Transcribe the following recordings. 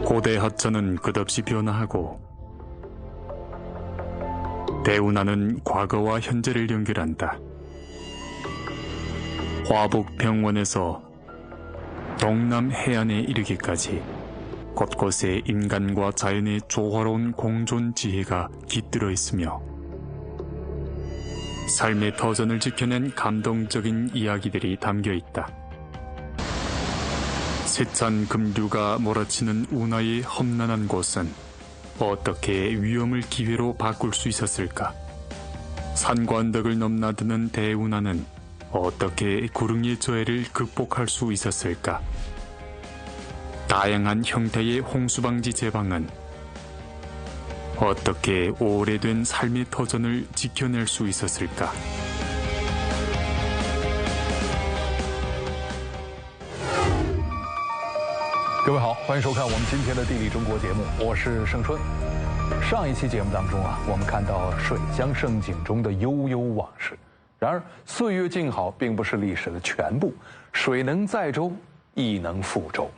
고대 하천은 끝없이 변화하고 대운하는 과거와 현재를 연결한다. 화북병원에서 동남 해안에 이르기까지 곳곳에 인간과 자연의 조화로운 공존 지혜가 깃들어 있으며 삶의 터전을 지켜낸 감동적인 이야기들이 담겨 있다. 세찬 급류가 몰아치는 운하의 험난한 곳은 어떻게 위험을 기회로 바꿀 수 있었을까? 산과 언덕을 넘나드는 대운하는 어떻게 구릉의 저해를 극복할 수 있었을까? 다양한 형태의 홍수방지 제방은 어떻게 오래된 삶의 터전을 지켜낼 수 있었을까? 各位好，欢迎收看我们今天的《地理中国》节目，我是盛春。上一期节目当中我们看到水乡盛景中的悠悠往事。然而，岁月静好并不是历史的全部，水能载舟，亦能覆舟。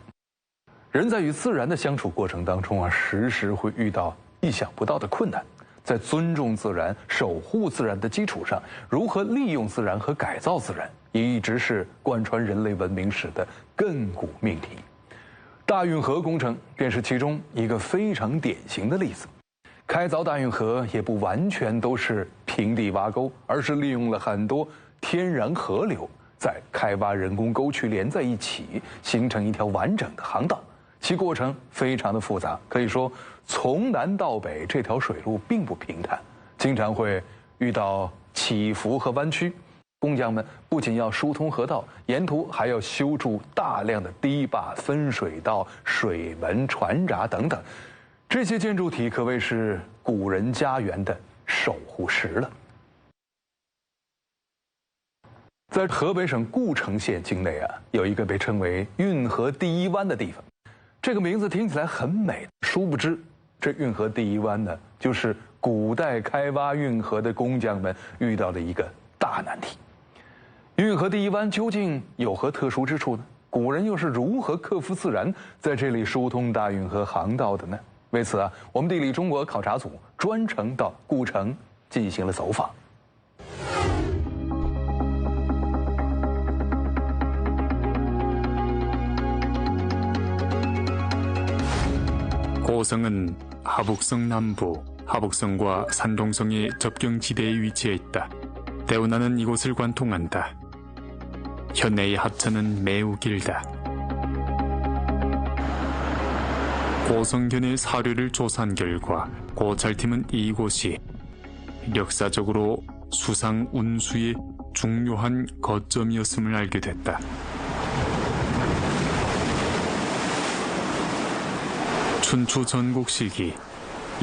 人在与自然的相处过程当中时时会遇到意想不到的困难。在尊重自然、守护自然的基础上，如何利用自然和改造自然，也一直是贯穿人类文明史的亘古命题。大运河工程便是其中一个非常典型的例子。开凿大运河也不完全都是平地挖沟，而是利用了很多天然河流，在开挖人工沟渠连在一起，形成一条完整的航道。其过程非常的复杂，可以说从南到北这条水路并不平坦，经常会遇到起伏和弯曲。工匠们不仅要疏通河道，沿途还要修筑大量的堤坝、分水道、水门、船闸等等，这些建筑体可谓是古人家园的守护石了。在河北省故城县境内有一个被称为运河第一湾的地方，这个名字听起来很美，殊不知这运河第一湾呢，就是古代开挖运河的工匠们遇到的一个大难题。运河第一湾究竟有何特殊之处呢？古人又是如何克服自然，在这里疏通大运河航道的呢？为此我们地理中国考察组专程到故城进行了走访。고성은 하북성 남부, 하북성과 산동성의 접경지대에 위치해 있다. 대운하는 이곳을 관통한다. 현내의 하천은 매우 길다. 고성현의 사료를 조사한 결과 고찰팀은 이곳이 역사적으로 수상 운수의 중요한 거점이었음을 알게 됐다. 춘추 전국 시기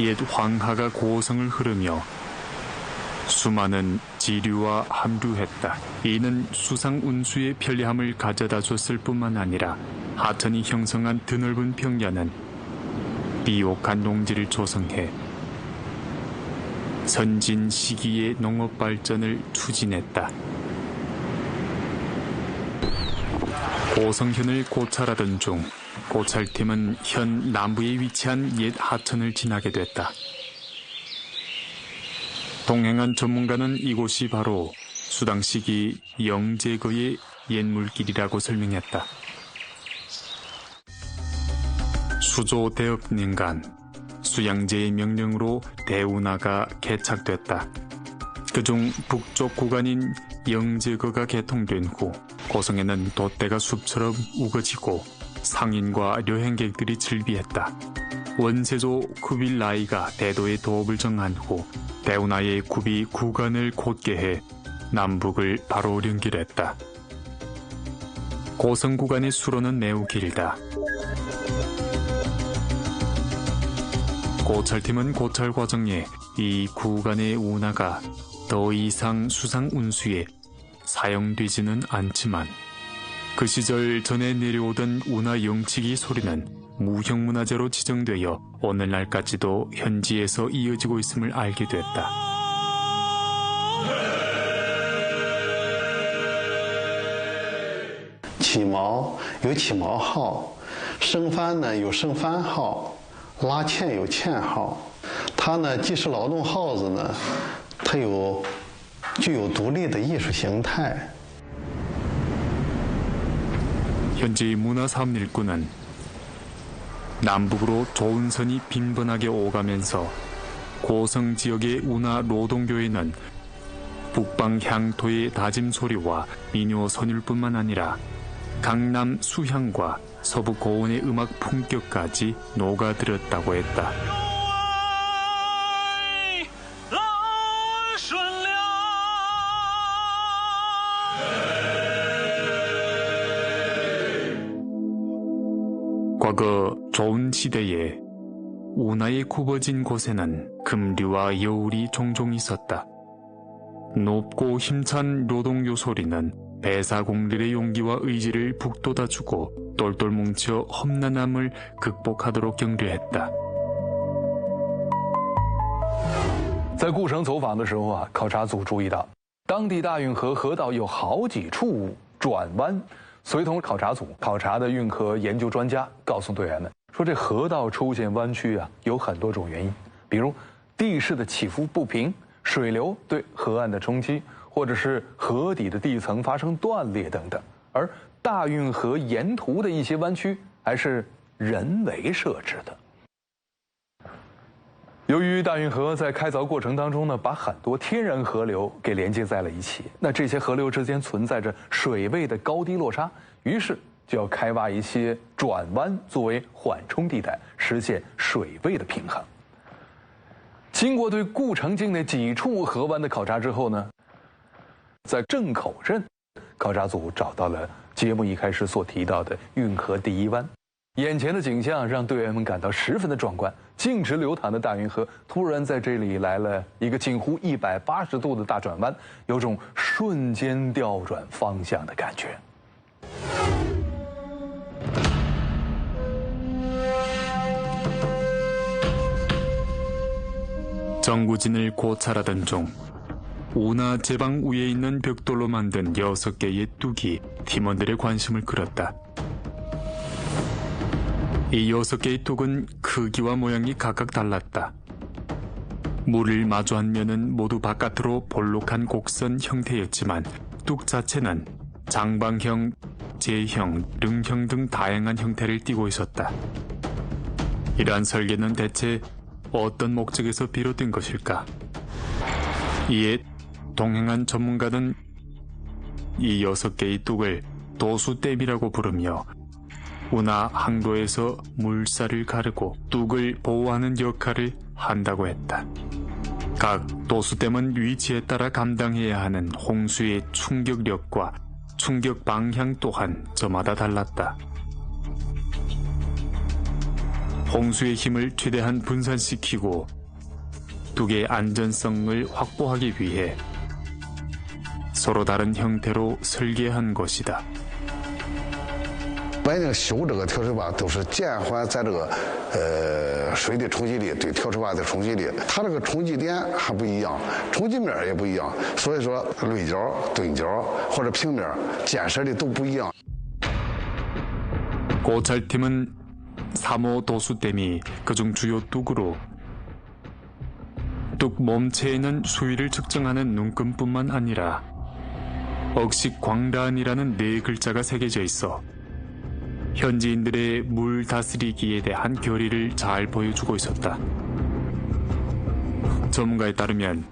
옛 황하가 고성을 흐르며 수많은 지류와 함류했다. 이는 수상 운수의 편리함을 가져다 줬을 뿐만 아니라 하천이 형성한 드넓은 평야는 비옥한 농지를 조성해 선진 시기의 농업 발전을 추진했다. 고성현을 고찰하던 중 고찰팀은 현 남부에 위치한 옛 하천을 지나게 됐다. 동행한 전문가는 이곳이 바로 수당 시기 영제거의 옛물길이라고 설명했다. 수조 대업년간 수양제의 명령으로 대운하가 개착됐다. 그중 북쪽 구간인 영제거가 개통된 후 고성에는 돛대가 숲처럼 우거지고 상인과 여행객들이 즐비했다. 원세조 쿠빌라이가 대도의 도읍을 정한 후 대운하의 굽이 구간을 곧게 해 남북을 바로 연결했다. 고성 구간의 수로는 매우 길다. 고찰팀은 고찰 과정에 이 구간의 운하가 더 이상 수상 운수에 사용되지는 않지만 그 시절 전해 내려오던 운하 영치기 소리는 무형문화재로 지정되어 오늘날까지도 현지에서 이어지고 있음을 알게 됐다. 기毛有起毛号，升帆呢有升帆号，拉纤有纤号。它呢既是劳动号子呢，它具有独立的艺术形态。 현지 문화사업 일꾼은 남북으로 조은선이 빈번하게 오가면서 고성 지역의 운하 노동교회는 북방 향토의 다짐 소리와 민요 선율뿐만 아니라 강남 수향과 서부 고원의 음악 품격까지 녹아들었다고 했다. 과거 좋은 시대에 운하에 굽어진 곳에는 금류와 여울이 종종 있었다. 높고 힘찬 노동요 소리는 배사공들의 용기와 의지를 북돋아주고 똘똘 뭉쳐 험난함을 극복하도록 격려했다. 在顾城走访的时候啊，考察组注意到，当地大运河河道有好几处转弯。随同考察组考察的运河研究专家告诉队员们说，这河道出现弯曲啊，有很多种原因，比如地势的起伏不平、水流对河岸的冲击，或者是河底的地层发生断裂等等。而大运河沿途的一些弯曲还是人为设置的。 由于大运河在开凿过程当中呢，把很多天然河流给连接在了一起，那这些河流之间存在着水位的高低落差，于是就要开挖一些转弯作为缓冲地带，实现水位的平衡。经过对顾城境内几处河湾的考察之后呢，在镇口镇，考察组找到了节目一开始所提到的运河第一湾。 眼前的景象让队员们感到十分的壮观，径直流淌的大运河突然在这里来了一个近乎180度的大转弯，有种瞬间调转方向的感觉。 정구진을 고찰하던 중 운하 제방 위에 있는 벽돌로 만든 6개의 뚝이 팀원들의 관심을 끌었다. 이 6개의 뚝은 크기와 모양이 각각 달랐다. 물을 마주한 면은 모두 바깥으로 볼록한 곡선 형태였지만 뚝 자체는 장방형, 제형, 릉형 등 다양한 형태를 띠고 있었다. 이러한 설계는 대체 어떤 목적에서 비롯된 것일까? 이에 동행한 전문가는 이 6개의 뚝을 도수댐이라고 부르며 운하 항도에서 물살을 가르고 뚝을 보호하는 역할을 한다고 했다. 각 도수댐은 위치에 따라 감당해야 하는 홍수의 충격력과 충격 방향 또한 저마다 달랐다. 홍수의 힘을 최대한 분산시키고 뚝의 안전성을 확보하기 위해 서로 다른 형태로 설계한 것이다. 完全修这个跳水坝都是减缓咱这个水的冲击力对跳水坝的冲击力，它这个冲击点还不一样，冲击面也不一样，所以说锐角、钝角或者平面建设的都不一样。 고찰팀은 3호 도수댐이 그중 주요 뚝으로 뚝 몸체에는 수위를 측정하는 눈금뿐만 아니라 억식 광란이라는 4글자가 새겨져 있어 현지인들의 물 다스리기에 대한 결의를 잘 보여주고 있었다. 전문가에 따르면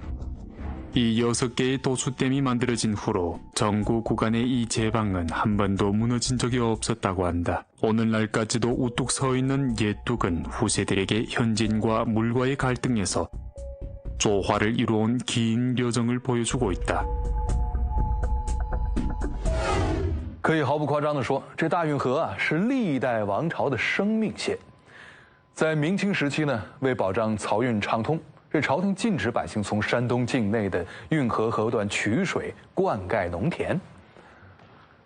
이 6개의 도수댐이 만들어진 후로 정구 구간의 이 제방은 한 번도 무너진 적이 없었다고 한다. 오늘날까지도 우뚝 서 있는 옛 뚝은 후세들에게 현지인과 물과의 갈등에서 조화를 이루어온 긴 여정을 보여주고 있다. 可以毫不夸张地说，这大运河啊是历代王朝的生命线。在明清时期呢，为保障漕运畅通，这朝廷禁止百姓从山东境内的运河河段取水灌溉农田。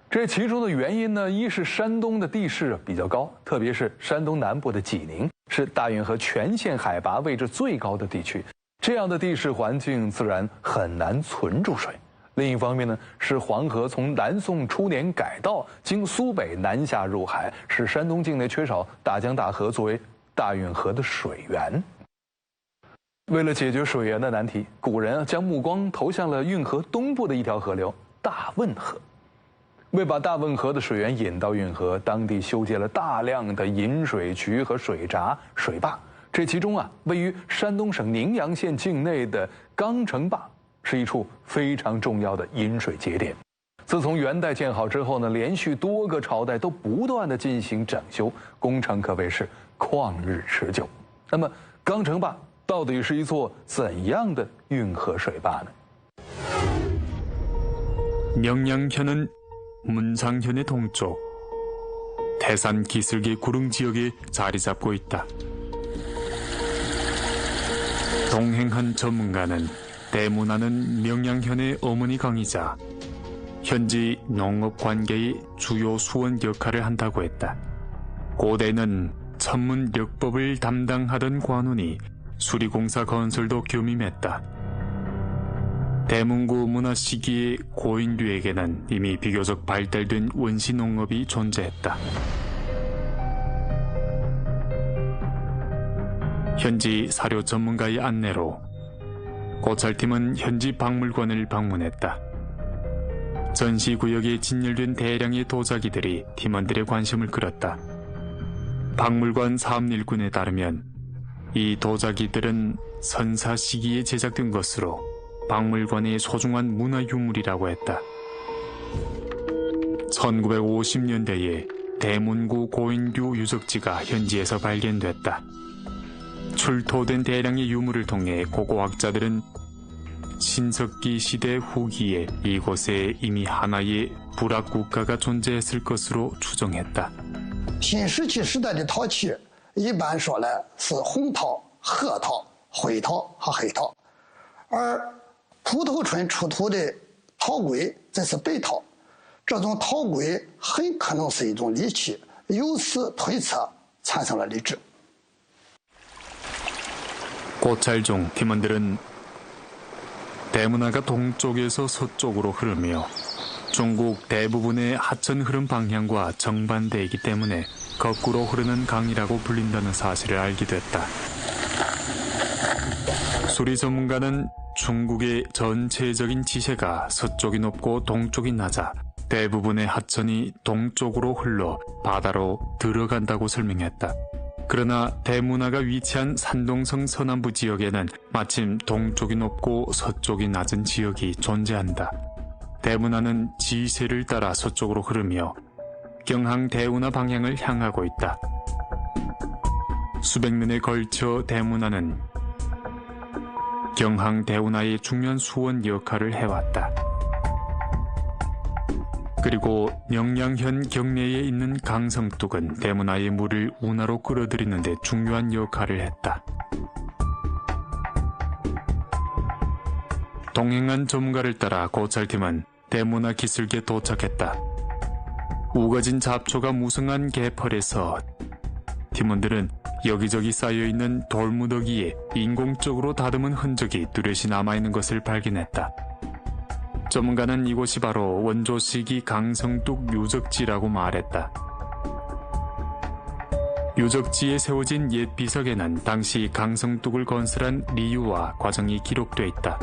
这其中的原因呢，一是山东的地势比较高，特别是山东南部的济宁是大运河全线海拔位置最高的地区，这样的地势环境自然很难存住水。另一方面呢，是黄河从南宋初年改道，经苏北南下入海，使山东境内缺少大江大河作为大运河的水源。为了解决水源的难题，古人将目光投向了运河东部的一条河流大汶河。为把大汶河的水源引到运河，当地修建了大量的引水渠和水闸、水坝。这其中位于山东省宁阳县境内的钢城坝是一处非常重要的引水节点。自从元代建好之后呢，连续多个朝代都不断的进行整修，工程可谓是旷日持久。那么，钢城坝到底是一座怎样的运河水坝呢？ 명양현은 문상현의 동쪽 태산 기슭의 구릉 지역에 자리 잡고 있다. 동행한 전문가는 대문하는 명양현의 어머니 강이자 현지 농업 관계의 주요 수원 역할을 한다고 했다. 고대는 천문역법을 담당하던 관운이 수리공사 건설도 겸임했다. 대문구 문화 시기의 고인류에게는 이미 비교적 발달된 원시 농업이 존재했다. 현지 사료 전문가의 안내로 고찰팀은 현지 박물관을 방문했다. 전시구역에 진열된 대량의 도자기들이 팀원들의 관심을 끌었다. 박물관 사업일꾼에 따르면 이 도자기들은 선사 시기에 제작된 것으로 박물관의 소중한 문화유물이라고 했다. 1950년대에 대문구 고인류 유적지가 현지에서 발견됐다. 출토된 대량의 유물을 통해 고고학자들은 신석기 시대 후기에 이곳에 이미 하나의 불악국가가 존재했을 것으로 추정했다. 新石器时代的陶器一般说呢是红陶、褐陶、灰陶和黑陶，而蒲头村出土的陶龟这是白陶，这种陶龟很可能是一种礼器，由此推测产生了礼制。 고찰 중 팀원들은 대문화가 동쪽에서 서쪽으로 흐르며 중국 대부분의 하천 흐름 방향과 정반대이기 때문에 거꾸로 흐르는 강이라고 불린다는 사실을 알게 됐다. 수리 전문가는 중국의 전체적인 지세가 서쪽이 높고 동쪽이 낮아 대부분의 하천이 동쪽으로 흘러 바다로 들어간다고 설명했다. 그러나 대문화가 위치한 산동성 서남부 지역에는 마침 동쪽이 높고 서쪽이 낮은 지역이 존재한다. 대문화는 지세를 따라 서쪽으로 흐르며 경항 대운하 방향을 향하고 있다. 수백 년에 걸쳐 대문화는 경항 대운하의 중요한 수원 역할을 해왔다. 그리고 명양현 경내에 있는 강성뚝은 대문화의 물을 운하로 끌어들이는 데 중요한 역할을 했다. 동행한 전문가를 따라 고찰팀은 대문화 기슭에 도착했다. 우거진 잡초가 무성한 개펄에서 팀원들은 여기저기 쌓여있는 돌무더기에 인공적으로 다듬은 흔적이 뚜렷이 남아있는 것을 발견했다. 전문가는 이곳이 바로 원조 시기 강성뚝 유적지라고 말했다. 유적지에 세워진 옛 비석에는 당시 강성뚝을 건설한理由와 과정이 기록돼 있다.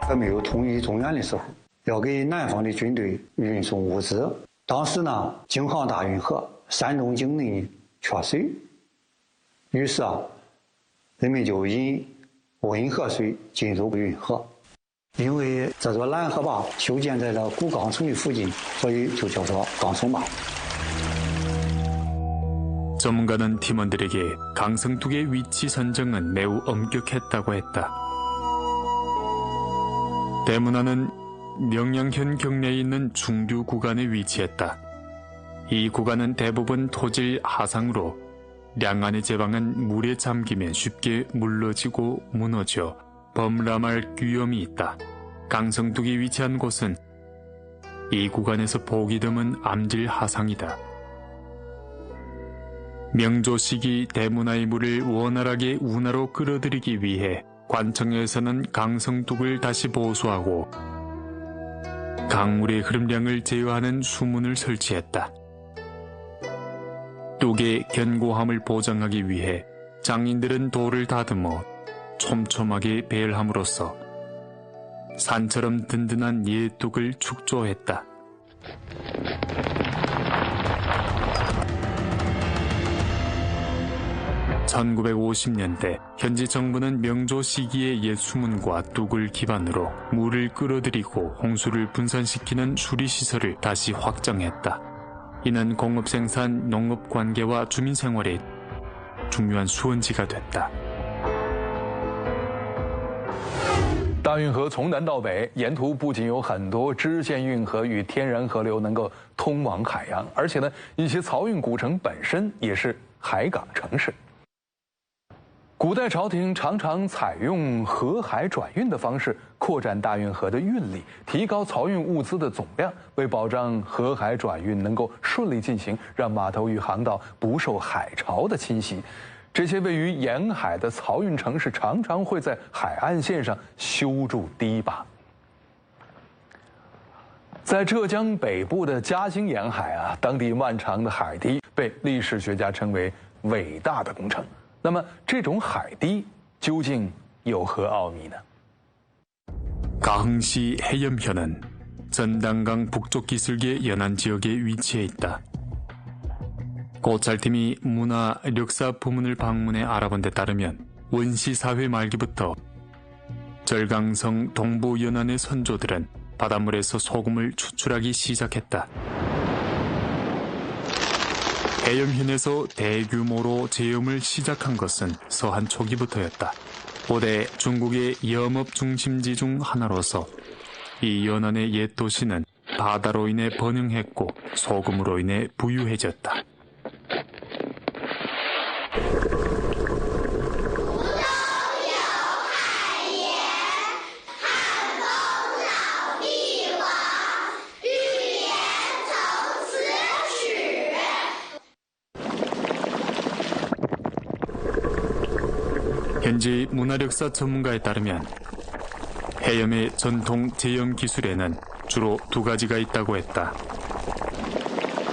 还没有统一中原的时候，要给南方的军队运送物资。当时呢，京杭大运河山东境内缺水，于是人们就引温河水进入运河。因为这座拦河坝修建在了古钢城的附近，所以就叫做钢城坝。 전문가는 팀원들에게 강성뚝의 위치 선정은 매우 엄격했다고 했다. 대문화는 명양현 경내에 있는 중류 구간에 위치했다. 이 구간은 대부분 토질 하상으로 량안의 제방은 물에 잠기면 쉽게 물러지고 무너져 범람할 위험이 있다. 강성뚝이 위치한 곳은 이 구간에서 보기 드문 암질 하상이다. 명조 시기 대문화의 물을 원활하게 운하로 끌어들이기 위해 관청에서는 강성둑을 다시 보수하고 강물의 흐름량을 제어하는 수문을 설치했다. 뚝의 견고함을 보장하기 위해 장인들은 돌을 다듬어 촘촘하게 배열함으로써 산처럼 든든한 예뚝을 축조했다. 1950년대 현지 정부는 명조 시기의 옛 수문과 뚝을 기반으로 물을 끌어들이고 홍수를 분산시키는 수리시설을 다시 확장했다. 이는 공업생산, 농업관계와 주민생활에 중요한 수원지가 됐다. 大运河从南到北，沿途不仅有很多支线运河与天然河流能够通往海洋，而且呢，一些漕运古城本身也是海港城市。古代朝廷常常采用河海转运的方式，扩展大运河的运力，提高漕运物资的总量，为保障河海转运能够顺利进行，让码头与航道不受海潮的侵袭。这些位于沿海的漕运城市常常会在海岸线上修筑堤坝。在浙江北部的嘉兴沿海当地漫长的海堤被历史学家称为伟大的工程。那么，这种海堤究竟有何奥秘呢？ 가흥시 해염현은 전단강 북쪽 기슭의 연안 지역에 위치해 있다. 고찰팀이 문화, 력사 부문을 방문해 알아본 데 따르면 원시사회 말기부터 절강성 동부 연안의 선조들은 바닷물에서 소금을 추출하기 시작했다. 해염현에서 대규모로 제염을 시작한 것은 서한 초기부터였다. 고대 중국의 염업 중심지 중 하나로서 이 연안의 옛 도시는 바다로 인해 번영했고 소금으로 인해 부유해졌다. 현지 문화력사 전문가에 따르면 해염의 전통 제염 기술에는 주로 두 가지가 있다고 했다.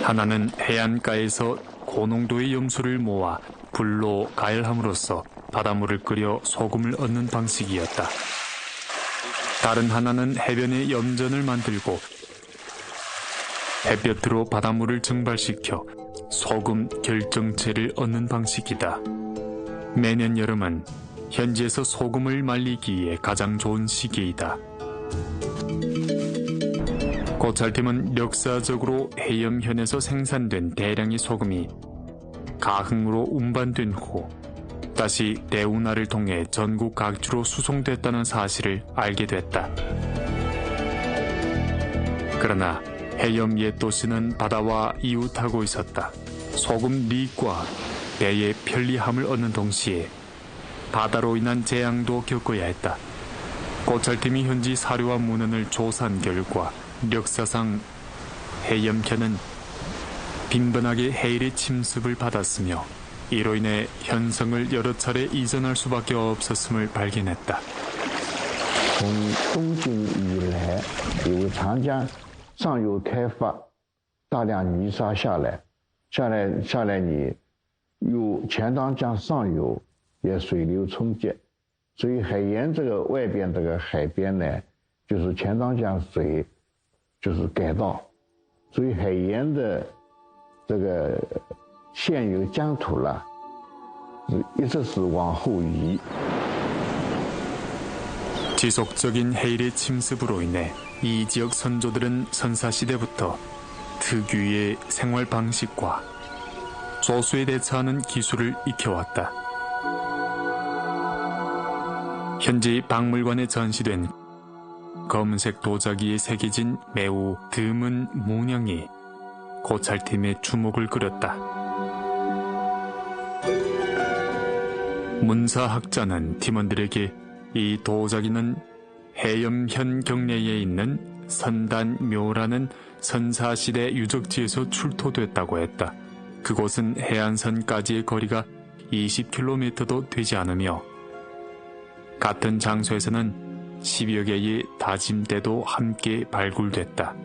하나는 해안가에서 고농도의 염소를 모아 불로 가열함으로써 바닷물을 끓여 소금을 얻는 방식이었다. 다른 하나는 해변에 염전을 만들고 햇볕으로 바닷물을 증발시켜 소금 결정체를 얻는 방식이다. 매년 여름은 현지에서 소금을 말리기에 가장 좋은 시기이다. 고찰팀은 역사적으로 해염현에서 생산된 대량의 소금이 가흥으로 운반된 후 다시 대운하를 통해 전국 각지로 수송됐다는 사실을 알게 됐다. 그러나 해염 옛 도시는 바다와 이웃하고 있었다. 소금 리익과 배의 편리함을 얻는 동시에 바다로 인한 재앙도 겪어야 했다. 고찰팀이 현지 사료와 문헌을 조사한 결과 역사상 해염현은 빈번하게 해일의 침습을 받았으며 이로 인해 현성을 여러 차례 이전할 수밖에 없었음을 발견했다. 从东晋以来，因为长江上游开发，大量泥沙下来你有钱塘江上游也水流冲击，所以海沿这个外边这个海边呢，就是钱塘江水就是改道，所以海沿的这个现有疆土了，一直是往后移。 지속적인 해일의 침습으로 인해 이 지역 선조들은 선사시대부터 특유의 생활 방식과 조수에 대처하는 기술을 익혀왔다. 현지 박물관에 전시된 검은색 도자기에 새겨진 매우 드문 문양이 고찰팀의 주목을 끌었다. 문사학자는 팀원들에게 이 도자기는 해염현 경내에 있는 선단묘라는 선사시대 유적지에서 출토됐다고 했다. 그곳은 해안선까지의 거리가 20km도 되지 않으며 같은 장소에서는 10여 개의 다짐대도 함께 발굴됐다.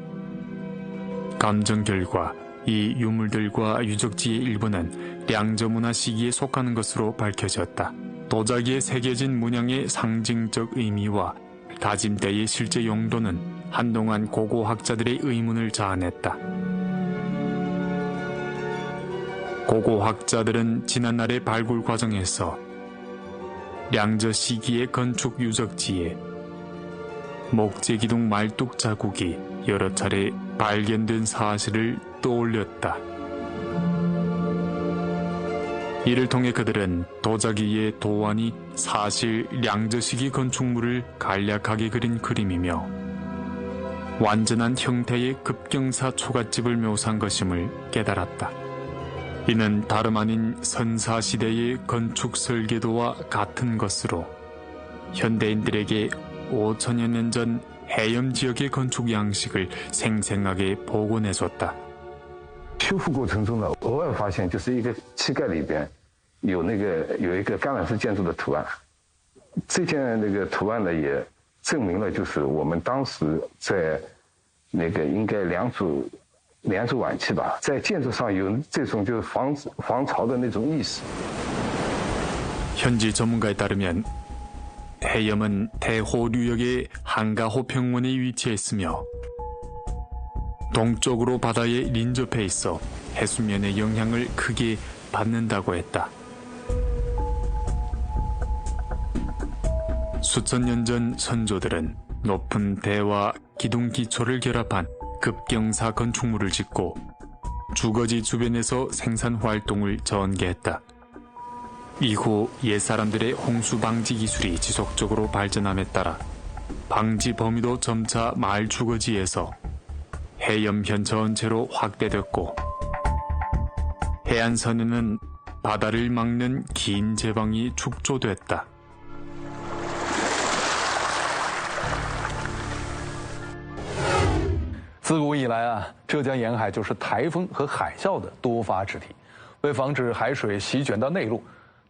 감정 결과 이 유물들과 유적지의 일부는 량저문화 시기에 속하는 것으로 밝혀졌다. 도자기에 새겨진 문양의 상징적 의미와 다짐대의 실제 용도는 한동안 고고학자들의 의문을 자아냈다. 고고학자들은 지난날의 발굴 과정에서 량저 시기의 건축 유적지에 목재기둥 말뚝 자국이 여러 차례 발견된 사실을 떠올렸다. 이를 통해 그들은 도자기의 도안이 사실 량저 시기 건축물을 간략하게 그린 그림이며 완전한 형태의 급경사 초가집을 묘사한 것임을 깨달았다. 이는 다름 아닌 선사시대의 건축 설계도와 같은 것으로 현대인들에게 5천여 년 전 해염 지역의 건축 양식을 생생하게 복원해줬다. 修复过程中呢，偶尔发现就是一个膝盖里边有一个橄榄式建筑的图案，这件那个图案呢也证明了就是我们当时在那个应该良渚晚期吧，在建筑上有这种就是防潮的那种意识。 현지 전문가에 따르면 해염은 대호류역의 한가호 평원에 위치했으며 동쪽으로 바다에 lin접해 있어 해수면의 영향을 크게 받는다고 했다. 수천 년 전 선조들은 높은 대와 기둥 기초를 결합한 급경사 건축물을 짓고 주거지 주변에서 생산 활동을 전개했다. 이후 옛사람들의 홍수 방지 기술이 지속적으로 발전함에 따라 방지 범위도 점차 마을 주거지에서 해염현 전체로 확대됐고 해안선에는 바다를 막는 긴 제방이 축조됐다. 自古以来啊，浙江沿海就是台风和海啸的多发之地。为防止海水席卷到内陆，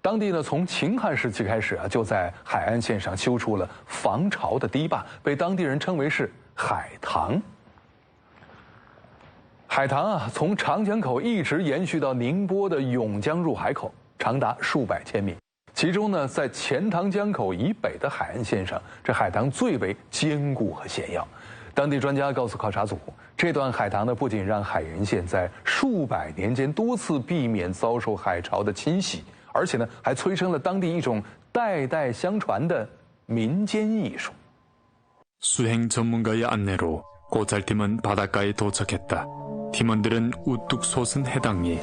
当地呢从秦汉时期开始啊，就在海岸线上修出了防潮的堤坝，被当地人称为是海棠。海棠啊，从长江口一直延续到宁波的甬江入海口，长达数百千米。其中呢，在钱塘江口以北的海岸线上，这海棠最为坚固和险要。当地专家告诉考察组，这段海棠呢，不仅让海原县在数百年间多次避免遭受海潮的侵袭，而且呢，还催生了当地一种代代相传的民间艺术。 수행 전문가의 안내로 고찰팀은 바닷가에 도착했다. 팀원들은 우뚝 솟은 해당이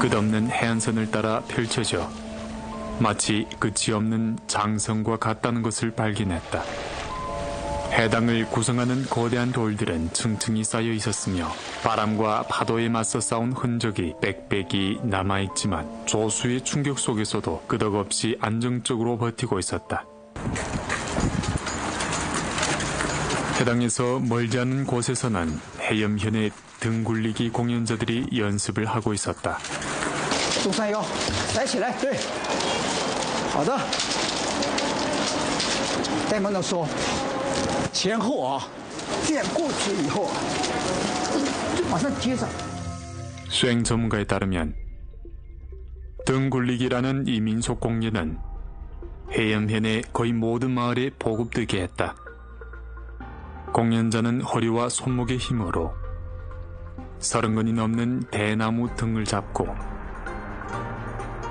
끝없는 해안선을 따라 펼쳐져 마치 끝이 없는 장성과 같다는 것을 발견했다. 해당을 구성하는 거대한 돌들은 층층이 쌓여 있었으며 바람과 파도에 맞서 싸운 흔적이 빽빽이 남아있지만 조수의 충격 속에서도 끄덕없이 안정적으로 버티고 있었다. 해당에서 멀지 않은 곳에서는 해염현의 등 굴리기 공연자들이 연습을 하고 있었다. 中山腰，抬起来，对，好的，带慢的说，前后啊，这样过去以后，马上接上。 수행 전문가에 따르면 등 굴리기라는 이 민속 공연은 해염현의 거의 모든 마을에 보급되게 했다. 공연자는 허리와 손목의 힘으로 30건이 넘는 대나무 등을 잡고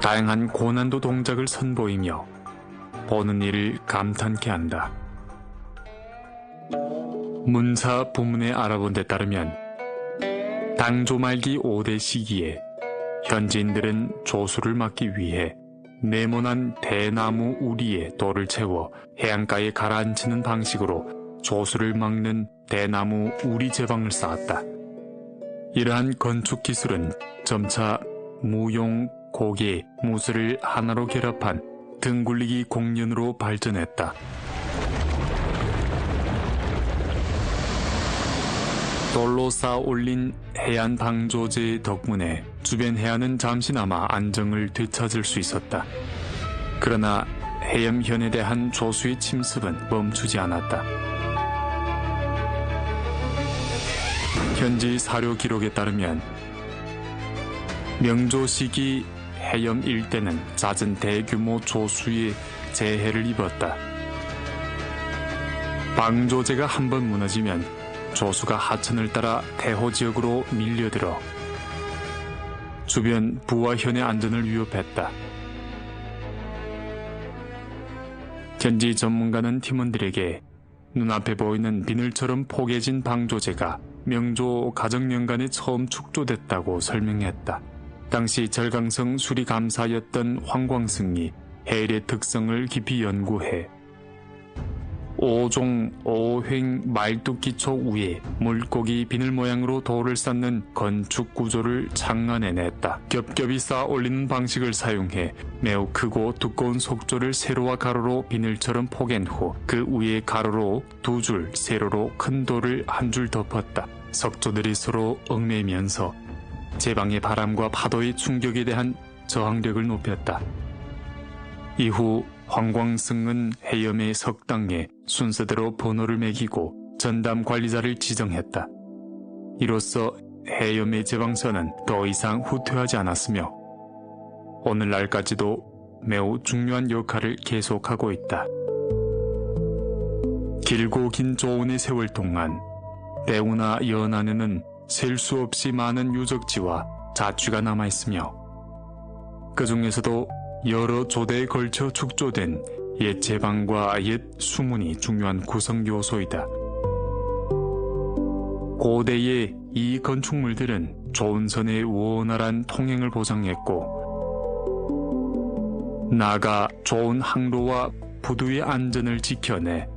다양한 고난도 동작을 선보이며 보는 이를 감탄케 한다. 문사 부문에 알아본 데 따르면 당조 말기 5대 시기에 현지인들은 조수를 막기 위해 네모난 대나무 우리에 돌을 채워 해안가에 가라앉히는 방식으로 조수를 막는 대나무 우리 제방을 쌓았다. 이러한 건축 기술은 점차 무용, 고개, 무술을 하나로 결합한 등 굴리기 공연으로 발전했다. 돌로 쌓아 올린 해안 방조제 덕분에 주변 해안은 잠시나마 안정을 되찾을 수 있었다. 그러나 해염현에 대한 조수의 침습은 멈추지 않았다. 현지 사료 기록에 따르면 명조 시기 해염 일대는 잦은 대규모 조수의 재해를 입었다. 방조제가 한번 무너지면 조수가 하천을 따라 대호 지역으로 밀려들어 주변 부와 현의 안전을 위협했다. 현지 전문가는 팀원들에게 눈앞에 보이는 비늘처럼 포개진 방조제가 명조 가정년간에 처음 축조됐다고 설명했다. 당시 절강성 수리감사였던 황광승이 해일의 특성을 깊이 연구해 5종 5횡 말뚝기초 위에 물고기 비늘 모양으로 돌을 쌓는 건축 구조를 창안해냈다. 겹겹이 쌓아 올리는 방식을 사용해 매우 크고 두꺼운 속조를 세로와 가로로 비늘처럼 포갠 후 그 위에 가로로 2줄, 세로로 큰 돌을 한 줄 덮었다. 석조들이 서로 얽매이면서 제방의 바람과 파도의 충격에 대한 저항력을 높였다. 이후 황광승은 해염의 석당에 순서대로 번호를 매기고 전담 관리자를 지정했다. 이로써 해염의 제방선은 더 이상 후퇴하지 않았으며 오늘날까지도 매우 중요한 역할을 계속하고 있다. 길고 긴 조언의 세월 동안 대우나 연안에는 셀 수 없이 많은 유적지와 자취가 남아있으며 그 중에서도 여러 조대에 걸쳐 축조된 옛 제방과 옛 수문이 중요한 구성 요소이다. 고대의 이 건축물들은 조은선의 원활한 통행을 보장했고 나아가 좋은 항로와 부두의 안전을 지켜내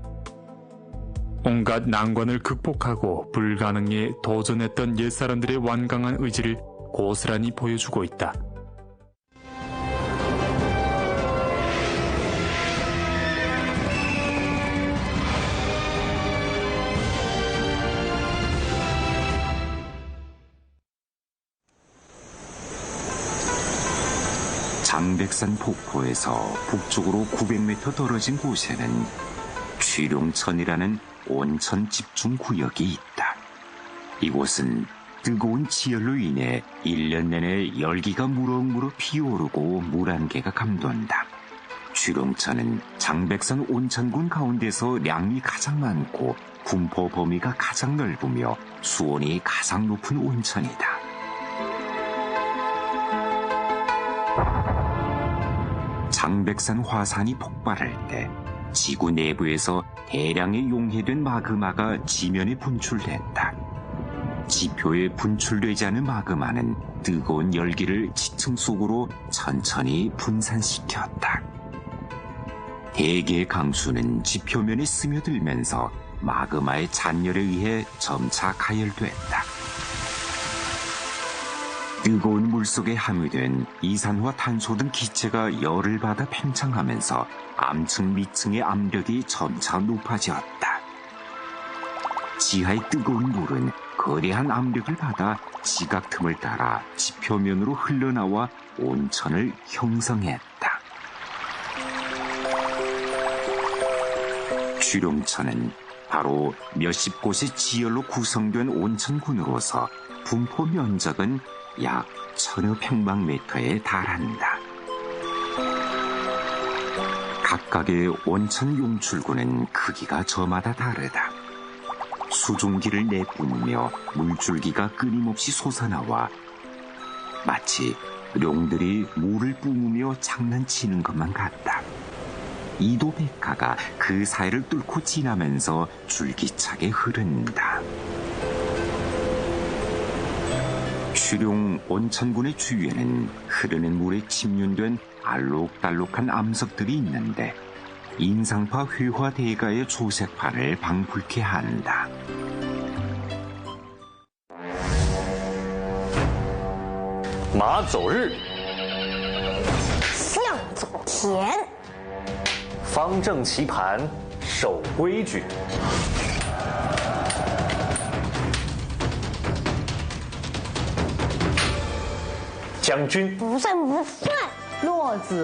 온갖 난관을 극복하고 불가능에 도전했던 옛사람들의 완강한 의지를 고스란히 보여주고 있다. 장백산 폭포에서 북쪽으로 900m 떨어진 곳에는 취룡천이라는 온천 집중 구역이 있다. 이곳은 뜨거운 지열로 인해 1년 내내 열기가 무럭무럭 피어오르고 물안개가 감돈다. 취룡천은 장백산 온천군 가운데서 량이 가장 많고 분포 범위가 가장 넓으며 수온이 가장 높은 온천이다. 장백산 화산이 폭발할 때 지구 내부에서 대량의 용해된 마그마가 지면에 분출된다. 지표에 분출되지 않은 마그마는 뜨거운 열기를 지층 속으로 천천히 분산시켰다. 대기의 강수는 지표면에 스며들면서 마그마의 잔열에 의해 점차 가열됐다. 뜨거운 물속에 함유된 이산화탄소 등 기체가 열을 받아 팽창하면서 암층 밑층의 압력이 점차 높아졌다. 지하의 뜨거운 물은 거대한 압력을 받아 지각 틈을 따라 지표면으로 흘러나와 온천을 형성했다. 취룡천은 바로 몇십 곳의 지열로 구성된 온천군으로서 분포 면적은 약 1000여 평방미터에 달한다. 각각의 온천 용출구는 크기가 저마다 다르다. 수증기를 내뿜으며 물줄기가 끊임없이 솟아나와 마치 룡들이 물을 뿜으며 장난치는 것만 같다. 이도백가가 그 사이를 뚫고 지나면서 줄기차게 흐른다. 취룡 온천군의 주위에는 흐르는 물에 침륜된 알록달록한 암석들이 있는데 인상파 회화 대가의 조색판을 방불케 한다. 마走日向走田方正棋盘守规矩将军不算不算，落子